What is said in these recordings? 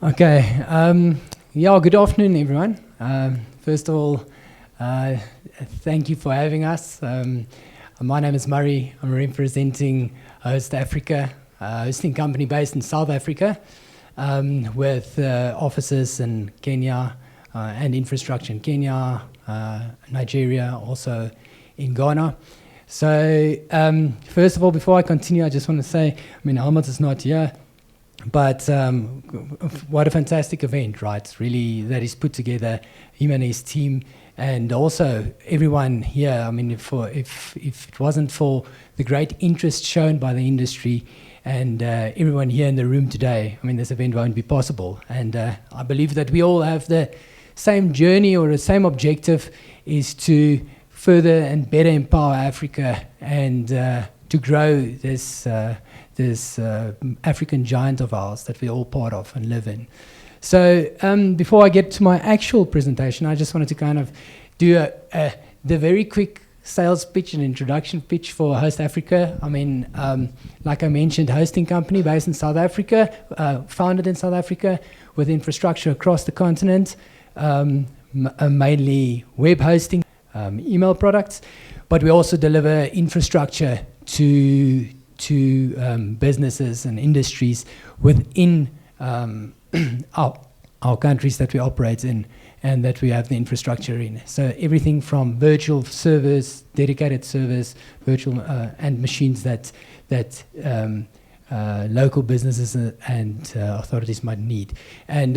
Okay. Good afternoon, everyone. First of all, thank you for having us. My name is Murray. I'm representing HostAfrica, a hosting company based in South Africa, with offices in Kenya and infrastructure in Kenya, Nigeria, also in Ghana. So, first of all, before I continue, I just want to say, Helmut is not here. But what a fantastic event, right? Really, that is put together, him and his team, and also everyone here. If it wasn't for the great interest shown by the industry and everyone here in the room today, this event won't be possible. And I believe that we all have the same journey or the same objective, is to further and better empower Africa and to grow this African giant of ours that we're all part of and live in. So before I get to my actual presentation, I just wanted to kind of do the very quick sales pitch and introduction pitch for HostAfrica. Like I mentioned, hosting company based in South Africa, founded in South Africa, with infrastructure across the continent, mainly web hosting, email products, but we also deliver infrastructure to businesses and industries within our countries that we operate in and that we have the infrastructure in. So everything from virtual servers, dedicated servers, virtual and machines that local businesses and authorities might need. And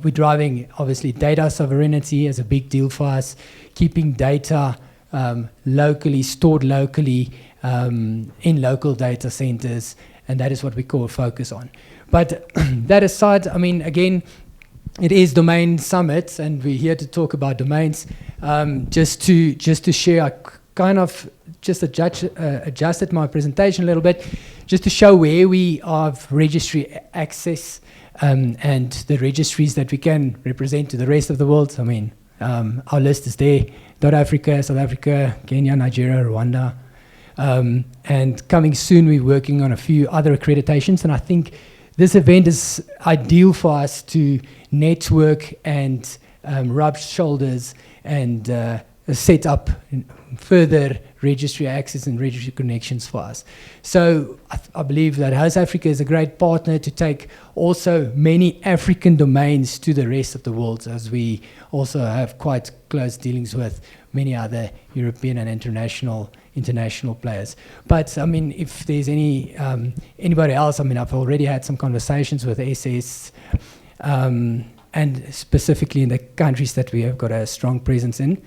we're driving, obviously, data sovereignty as a big deal for us, keeping data locally, stored locally, in local data centers, and that is what we call focus on. But that aside, again, it is DomainSummit, and we're here to talk about domains. Just to share, I kind of just adjusted my presentation a little bit, just to show where we have registry access and the registries that we can represent to the rest of the world. Our list is there: Africa, South Africa, Kenya, Nigeria, Rwanda. And coming soon, we're working on a few other accreditations, and I think this event is ideal for us to network and rub shoulders and set up further registry access and registry connections for us. So I believe that HostAfrica is a great partner to take also many African domains to the rest of the world, as we also have quite close dealings with many other European and international players. But if there's anybody else, I've already had some conversations with SS, and specifically in the countries that we have got a strong presence in,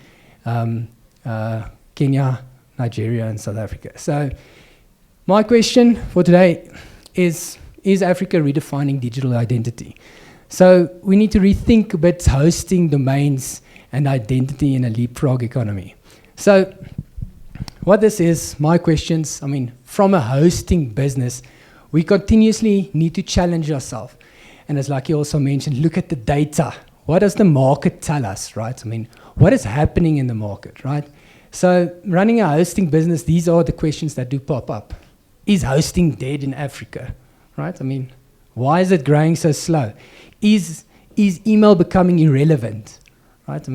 Kenya, Nigeria, and South Africa. So my question for today is Africa redefining digital identity? So we need to rethink a bit hosting, domains, and identity in a leapfrog economy. So what this is, my questions, from a hosting business, we continuously need to challenge ourselves. And as Lucky also mentioned, look at the data. What does the market tell us, right? What is happening in the market, right? So running a hosting business, these are the questions that do pop up. Is hosting dead in Africa, right? Why is it growing so slow? Is email becoming irrelevant, right?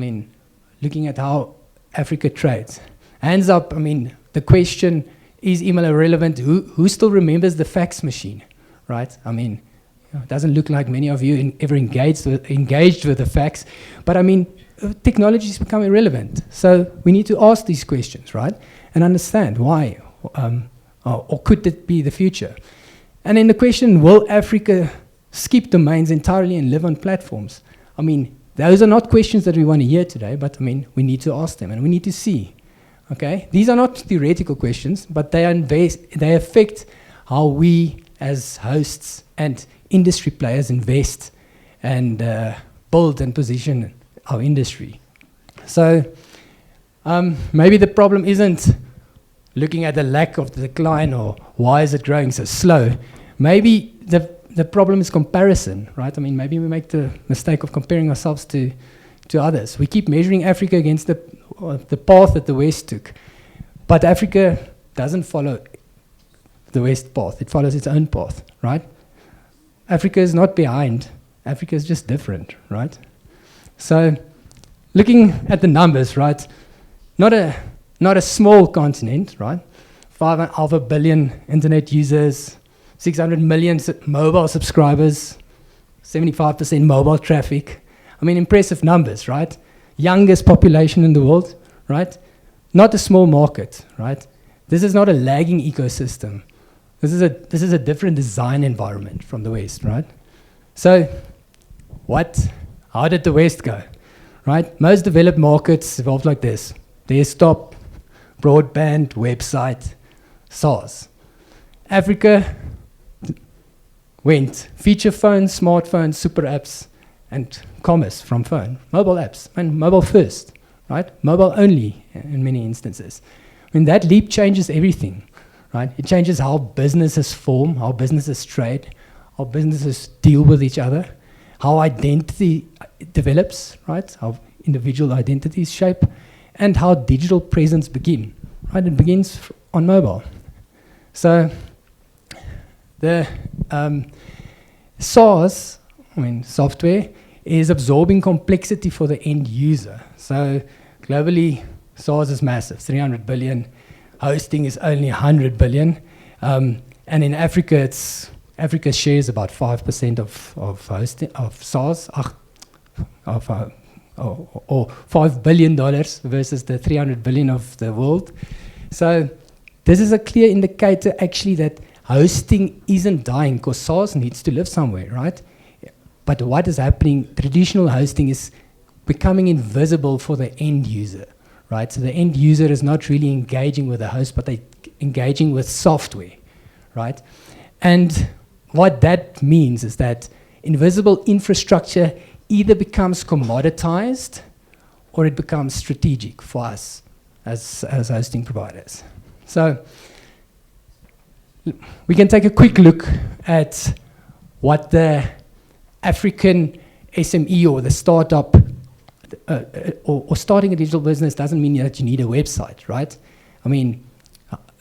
Looking at how Africa trades. Hands up, the question, is email irrelevant? Who still remembers the fax machine, right? It doesn't look like many of you ever engaged with the fax, but technology has become irrelevant. So we need to ask these questions, right? And understand why, or could that be the future? And then the question, will Africa skip domains entirely and live on platforms? Those are not questions that we want to hear today, but we need to ask them and we need to see. Okay, these are not theoretical questions, but they affect how we as hosts and industry players invest and build and position our industry. So maybe the problem isn't looking at the lack of the decline or why is it growing so slow. Maybe the problem is comparison, right? Maybe we make the mistake of comparing ourselves to others. We keep measuring Africa against the path that the West took. But Africa doesn't follow the West path. It follows its own path, right? Africa is not behind Africa is just different, right? So looking at the numbers, right? Not a small continent, right? 5.5 billion internet users, 600 million mobile subscribers, 75% mobile traffic. I mean, impressive numbers, right? Youngest population in the world, right? Not a small market, right? This is not a lagging ecosystem. This is a different design environment from the West, right? So, how did the West go, right? Most developed markets evolved like this: desktop, broadband, website, SaaS. Africa went feature phones, smartphones, super apps, and commerce from phone, mobile apps, and mobile first, right? Mobile only in many instances. I mean, that leap changes everything, right? It changes how businesses form, how businesses trade, how businesses deal with each other, how identity develops, right? How individual identities shape, and how digital presence begin, right? It begins on mobile. So the SaaS, software, is absorbing complexity for the end user. So globally, SaaS is massive, 300 billion. Hosting is only 100 billion. And in Africa, Africa's share is about 5% of hosting, of SaaS, or $5 billion versus the 300 billion of the world. So this is a clear indicator actually that hosting isn't dying, because SaaS needs to live somewhere, right? But what is happening, traditional hosting is becoming invisible for the end user, right? So the end user is not really engaging with the host, but they're engaging with software, right? And what that means is that invisible infrastructure either becomes commoditized or it becomes strategic for us as hosting providers. So we can take a quick look at what the African SME or the startup or starting a digital business doesn't mean that you need a website, right? I mean,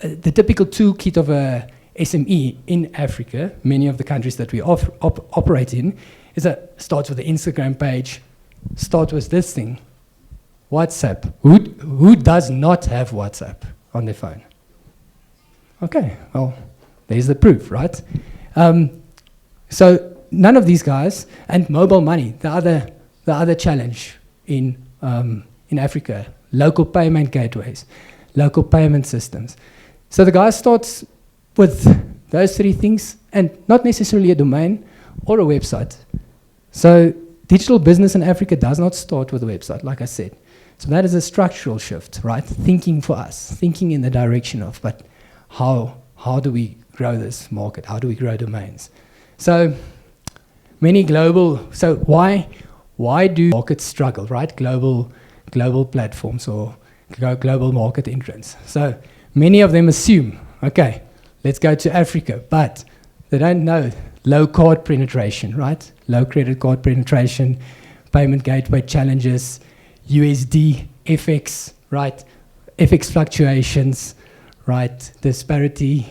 the typical toolkit of a SME in Africa, many of the countries that we operate in, is that starts with the Instagram page, starts with this thing, WhatsApp. Who does not have WhatsApp on their phone? Okay, well, there's the proof, right? So none of these guys, and mobile money, the other challenge in Africa, local payment gateways, local payment systems. So the guy starts with those three things, and not necessarily a domain or a website. So digital business in Africa does not start with a website, like I said. So that is a structural shift, right? Thinking for us, thinking in the direction of, but how do we grow this market? How do we grow domains? So many global, so why do markets struggle, right? Global platforms or global market entrants. So many of them assume, okay, let's go to Africa, but they don't know low card penetration, right? Low credit card penetration, payment gateway challenges, USD, FX, right? FX fluctuations, right? Disparity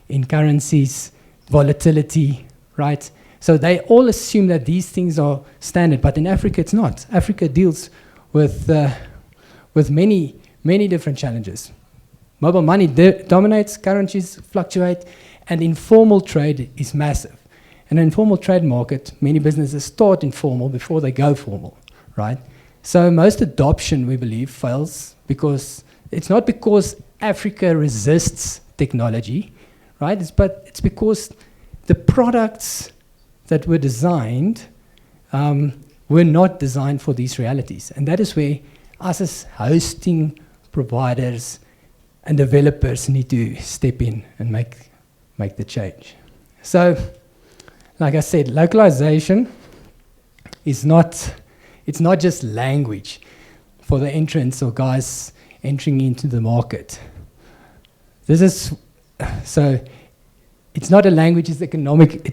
in currencies, volatility, right? So they all assume that these things are standard, but in Africa it's not. Africa deals with many different challenges. Mobile money dominates, currencies fluctuate, and informal trade is massive. In an informal trade market, many businesses start informal before they go formal, right? So most adoption, we believe, fails because it's not because Africa resists technology, right? It's because the products that were designed were not designed for these realities. And that is where us as hosting providers and developers need to step in and make the change. So, like I said, localization is not just language for the entrants or guys entering into the market. So it's not a language, it's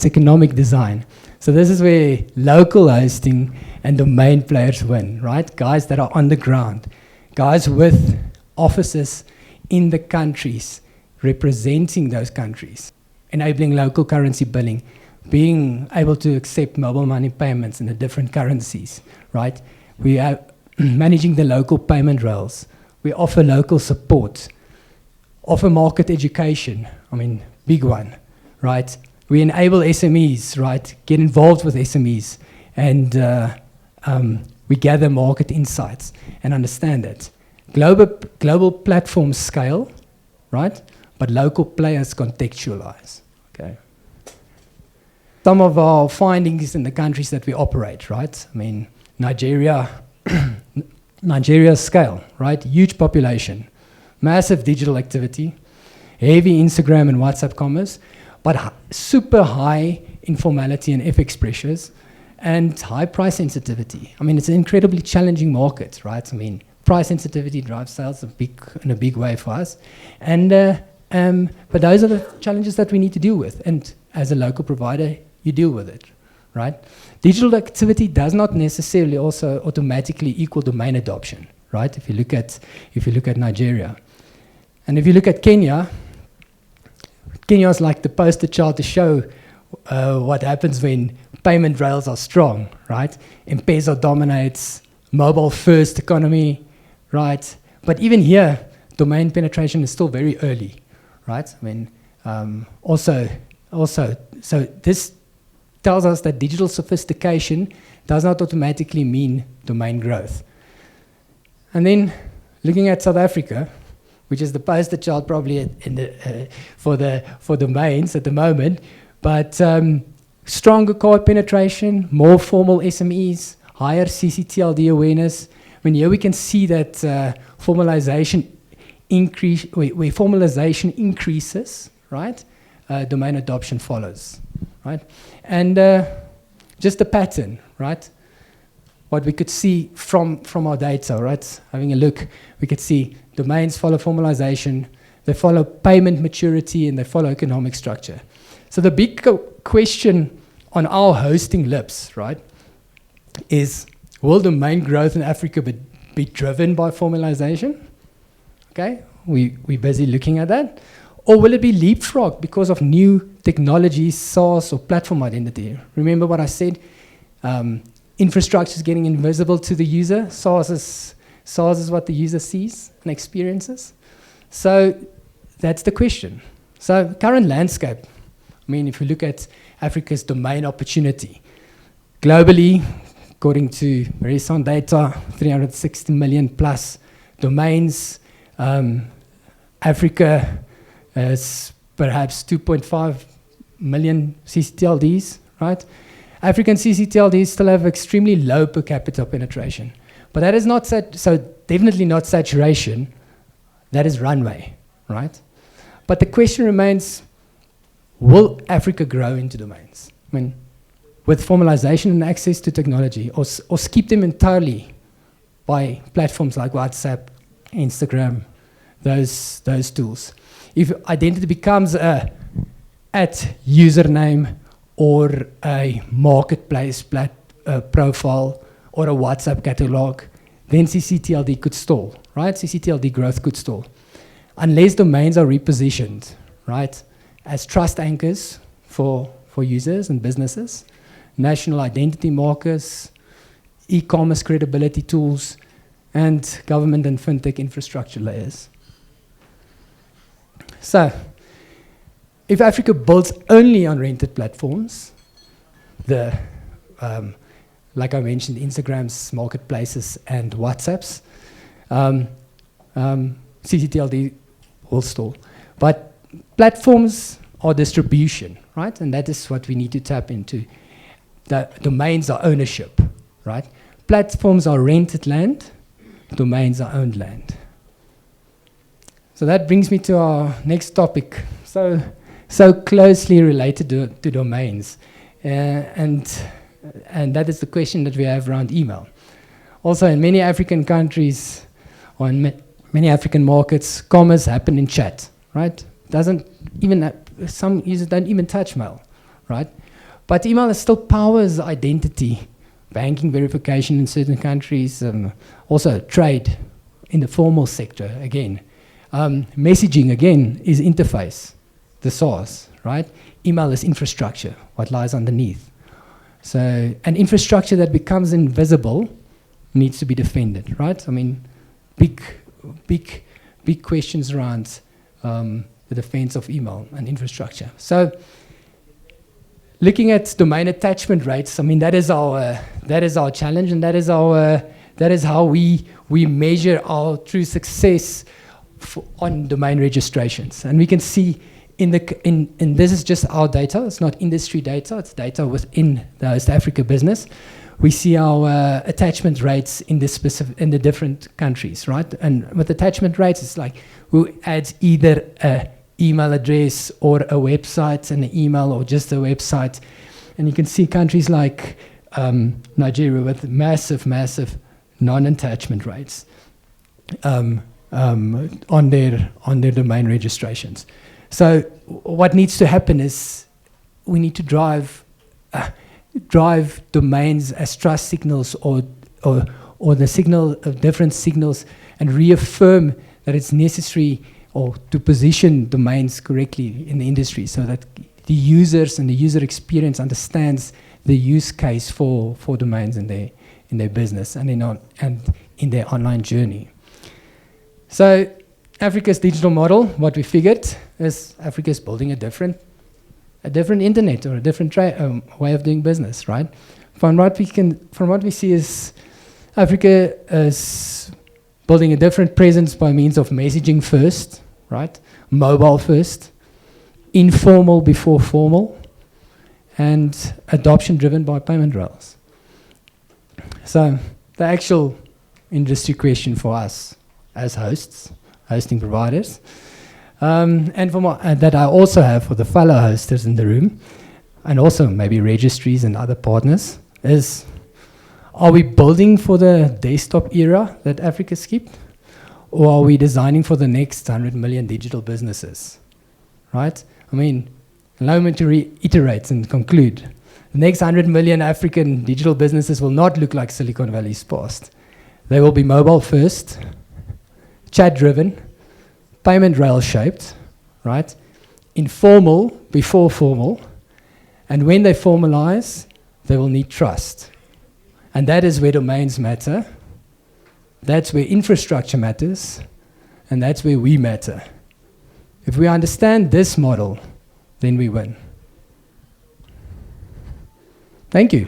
economic design. So this is where local hosting and domain players win, right? Guys that are on the ground, guys with offices in the countries, representing those countries, enabling local currency billing, being able to accept mobile money payments in the different currencies, right? We are managing the local payment rails. We offer local support, offer market education, I mean, big one, right? We enable SMEs, right? Get involved with SMEs, and we gather market insights and understand it. Global platforms scale, right? But local players contextualize, okay? Some of our findings in the countries that we operate, right? I mean, Nigeria's scale, right? Huge population, massive digital activity, heavy Instagram and WhatsApp commerce, but super high informality and FX pressures, and high price sensitivity. I mean, it's an incredibly challenging market, right? I mean, price sensitivity drives sales in a big way for us. And, but those are the challenges that we need to deal with. And as a local provider, you deal with it, right? Digital activity does not necessarily also automatically equal domain adoption, right? If you look at Nigeria. And if you look at Kenya, Kenya is like the poster child to show what happens when payment rails are strong, right? M-Pesa dominates, mobile-first economy, right? But even here, domain penetration is still very early, right? I mean, so this tells us that digital sophistication does not automatically mean domain growth. And then looking at South Africa, which is the poster child probably for domains at the moment, but stronger card penetration, more formal SMEs, higher CCTLD awareness. I mean, here we can see that formalization increases, right? Domain adoption follows, right? And just the pattern, right? What we could see from our data, right? Having a look, we could see domains follow formalization, they follow payment maturity, and they follow economic structure. So the big question on our hosting lips, right, is will domain growth in Africa be driven by formalization? Okay, we're busy looking at that. Or will it be leapfrogged because of new technologies, SaaS or platform identity? Remember what I said? Infrastructure is getting invisible to the user. SaaS is what the user sees and experiences. So that's the question. So current landscape, I mean, if you look at Africa's domain opportunity, globally, according to very sound data, 360 million plus domains. Africa has perhaps 2.5 million CCTLDs, right? African CCTLDs still have extremely low per capita penetration. But that is not so definitely not saturation, that is runway, right? But the question remains, will Africa grow into domains? I mean, with formalization and access to technology, or skip them entirely by platforms like WhatsApp, Instagram, those tools. If identity becomes a username or a marketplace profile or a WhatsApp catalog, then CCTLD could stall, right? CCTLD growth could stall. Unless domains are repositioned, right, as trust anchors for users and businesses, national identity markers, e-commerce credibility tools, and government and fintech infrastructure layers. So, if Africa builds only on rented platforms, like I mentioned, Instagram's, marketplaces, and WhatsApp's, CCTLD will stall. But platforms are distribution, right? And that is what we need to tap into. The domains are ownership, right? Platforms are rented land, domains are owned land. So that brings me to our next topic. So closely related to domains. And that is the question that we have around email. Also, in many African countries, or in many African markets, commerce happen in chat, right? Some users don't even touch mail, right? But email still powers identity, banking verification in certain countries, also trade in the formal sector, again. Messaging, again, is interface, the source, right? Email is infrastructure, what lies underneath. So an infrastructure that becomes invisible needs to be defended, right? I mean, big questions around the defense of email and infrastructure. So looking at domain attachment rates, I mean, that is our challenge, and that is how we measure our true success on domain registrations. And we can see in this is just our data. It's not industry data. It's data within the HostAfrica business. We see our attachment rates in the different countries, right? And with attachment rates, it's like who adds either a email address or a website, and an email or just a website. And you can see countries like Nigeria with massive non-attachment rates on their domain registrations. So what needs to happen is we need to drive domains as trust signals or the signal of different signals, and reaffirm that it's necessary or to position domains correctly in the industry, so that the users and the user experience understands the use case for domains in their business and in their online journey. So Africa's digital model, what we figured is Africa is building a different internet, or a different way of doing business, right? From what we see is Africa is building a different presence by means of messaging first, right? Mobile first, informal before formal, and adoption driven by payment rails. So the actual industry question for us as hosting providers, and that I also have for the fellow hosters in the room, and also maybe registries and other partners, is: are we building for the desktop era that Africa skipped, or are we designing for the next 100 million digital businesses? Right? I mean, allow me to reiterate and conclude. The next 100 million African digital businesses will not look like Silicon Valley's past. They will be mobile first, chat-driven, payment rail shaped, right? Informal before formal, and when they formalize, they will need trust. And that is where domains matter, that's where infrastructure matters, and that's where we matter. If we understand this model, then we win. Thank you.